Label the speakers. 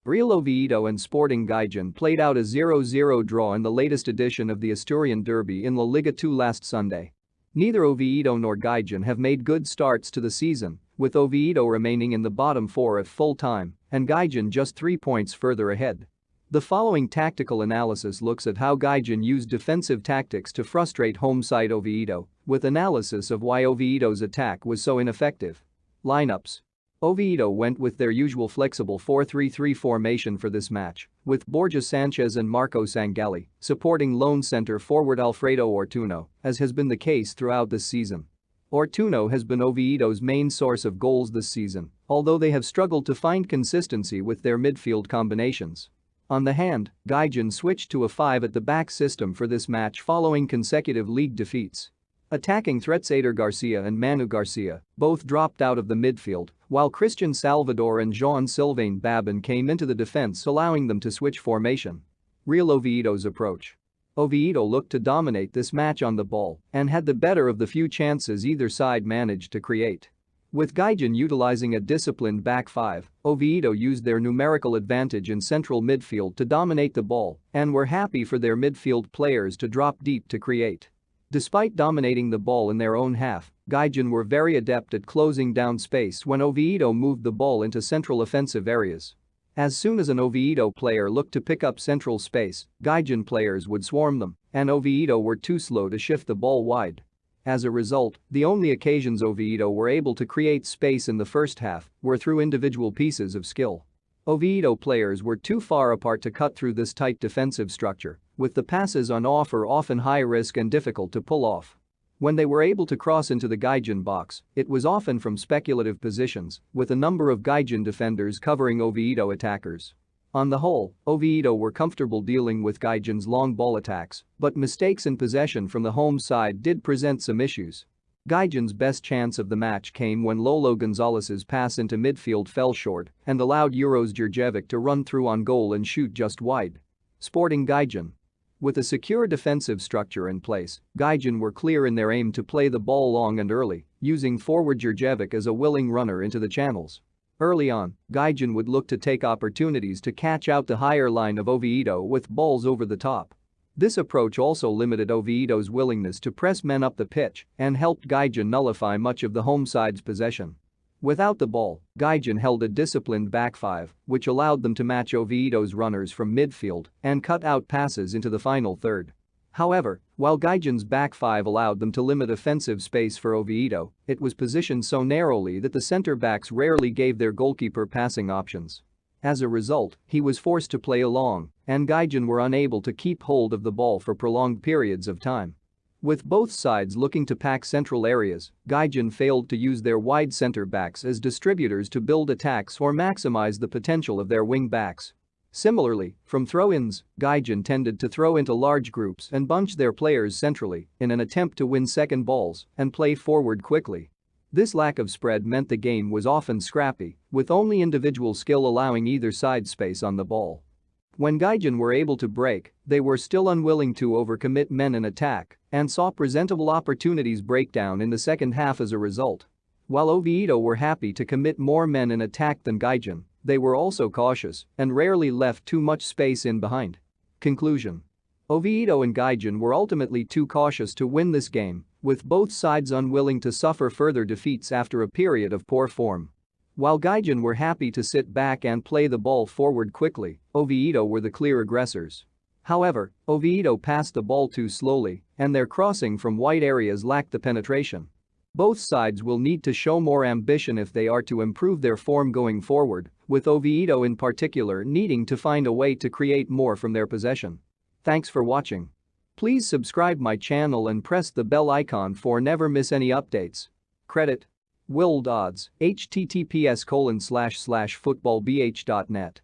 Speaker 1: Real Oviedo and Sporting Gijon played out a 0-0 draw in the latest edition of the Asturian Derby in La Liga 2 last Sunday. Neither Oviedo nor Gijon have made good starts to the season, with Oviedo remaining in the bottom four at full time and Gijon just 3 points further ahead. The following tactical analysis looks at how Gijon used defensive tactics to frustrate home side Oviedo, with analysis of why Oviedo's attack was so ineffective. Lineups. Oviedo went with their usual flexible 4-3-3 formation for this match, with Borja Sanchez and Marco Sangalli supporting lone center forward Alfredo Ortuno, as has been the case throughout this season. Ortuno has been Oviedo's main source of goals this season, although they have struggled to find consistency with their midfield combinations. On the hand, Gijon switched to a 5-at-the-back system for this match following consecutive league defeats. Attacking threats Eider Garcia and Manu Garcia both dropped out of the midfield, while Christian Salvador and Jean-Sylvain Babin came into the defense, allowing them to switch formation. Real Oviedo's approach. Oviedo looked to dominate this match on the ball and had the better of the few chances either side managed to create. With Gijon utilizing a disciplined back five, Oviedo used their numerical advantage in central midfield to dominate the ball and were happy for their midfield players to drop deep to create. Despite dominating the ball in their own half, Gijon were very adept at closing down space when Oviedo moved the ball into central offensive areas. As soon as an Oviedo player looked to pick up central space, Gijon players would swarm them, and Oviedo were too slow to shift the ball wide. As a result, the only occasions Oviedo were able to create space in the first half were through individual pieces of skill. Oviedo players were too far apart to cut through this tight defensive structure, with the passes on offer often high risk and difficult to pull off. When they were able to cross into the Gijon box, it was often from speculative positions, with a number of Gijon defenders covering Oviedo attackers. On the whole, Oviedo were comfortable dealing with Gijon's long ball attacks, but mistakes in possession from the home side did present some issues. Gijon's best chance of the match came when Lolo Gonzalez's pass into midfield fell short and allowed Uros Djurjevic to run through on goal and shoot just wide. Sporting Gijon. With a secure defensive structure in place, Gijon were clear in their aim to play the ball long and early, using forward Djurjevic as a willing runner into the channels. Early on, Gijon would look to take opportunities to catch out the higher line of Oviedo with balls over the top. This approach also limited Oviedo's willingness to press men up the pitch and helped Gijon nullify much of the home side's possession. Without the ball, Gijon held a disciplined back five, which allowed them to match Oviedo's runners from midfield and cut out passes into the final third. However, while Gijon's back five allowed them to limit offensive space for Oviedo, it was positioned so narrowly that the centre-backs rarely gave their goalkeeper passing options. As a result, he was forced to play along, and Gijon were unable to keep hold of the ball for prolonged periods of time. With both sides looking to pack central areas, Gijon failed to use their wide centre-backs as distributors to build attacks or maximize the potential of their wing-backs. Similarly, from throw-ins, Gijon tended to throw into large groups and bunch their players centrally in an attempt to win second balls and play forward quickly. This lack of spread meant the game was often scrappy, with only individual skill allowing either side space on the ball. When Gijon were able to break, they were still unwilling to overcommit men in attack and saw presentable opportunities break down in the second half as a result. While Oviedo were happy to commit more men in attack than Gijon, they were also cautious and rarely left too much space in behind. Conclusion. Oviedo and Gijon were ultimately too cautious to win this game, with both sides unwilling to suffer further defeats after a period of poor form. While Gijon were happy to sit back and play the ball forward quickly, Oviedo were the clear aggressors. However, Oviedo passed the ball too slowly, and their crossing from wide areas lacked the penetration. Both sides will need to show more ambition if they are to improve their form going forward, with Oviedo in particular needing to find a way to create more from their possession. Thanks for watching. Please subscribe my channel and press the bell icon for never miss any updates. Credit. Willed Odds, https://footballbh.net